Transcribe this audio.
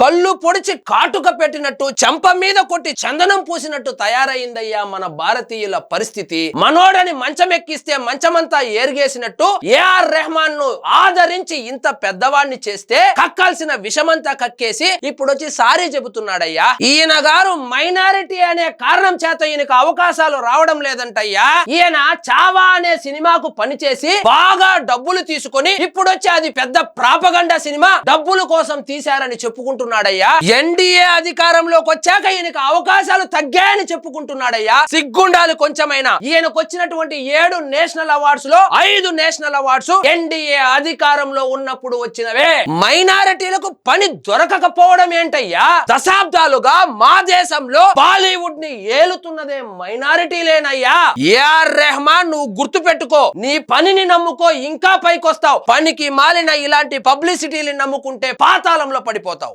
కళ్ళు పొడిచి కాటుక పెట్టినట్టు చెంప మీద కొట్టి చందనం పూసినట్టు తయారైందయ్యా మన భారతీయుల పరిస్థితి. మనోడని మంచం ఎక్కిస్తే మంచమంతా ఏరిగేసినట్టు ఏఆర్ రెహమాన్ ను ఆదరించి ఇంత పెద్దవాడిని చేస్తే కక్కాల్సిన విషమంతా కక్కేసి ఇప్పుడు వచ్చి సారీ చెబుతున్నాడయ్యా. ఈయన గారు మైనారిటీ అనే కారణం చేత ఈయనకు అవకాశాలు రావడం లేదంటయ్యా. ఈయన చావా అనే సినిమాకు పనిచేసి బాగా డబ్బులు తీసుకొని ఇప్పుడు వచ్చి అది పెద్ద ప్రాపగండా సినిమా డబ్బుల కోసం తీశారని చెప్పుకుంటున్నాడయ్యా. ఎన్డీఏ అధికారంలోకి వచ్చాక ఈయనకు అవకాశాలు తగ్గాయని చెప్పుకుంటున్నాడయ్యా. సిగ్గుండాలి కొంచెమైనా. ఈయనకు వచ్చినటువంటి 7 నేషనల్ అవార్డ్స్ లో 5 నేషనల్ అవార్డ్స్ ఎన్డీఏ అధికారంలో ఉన్నప్పుడు వచ్చినవే. మైనారిటీలకు పని దొరకకపోవడం ఏంటయ్యా? దశాబ్దాలుగా మా దేశంలో బాలీవుడ్ ని ఏలుతున్నదే మైనారిటీలేనయ్యా. ఏఆర్ రెహమాన్, నువ్వు గుర్తు పెట్టుకో, నీ పనిని నమ్ముకో, ఇంకా పైకొస్తావు. పనికి మాలిన ఇలాంటి పబ్లిసిటీని నమ్ముకుంటే పాతాళంలో పడిపోతావు.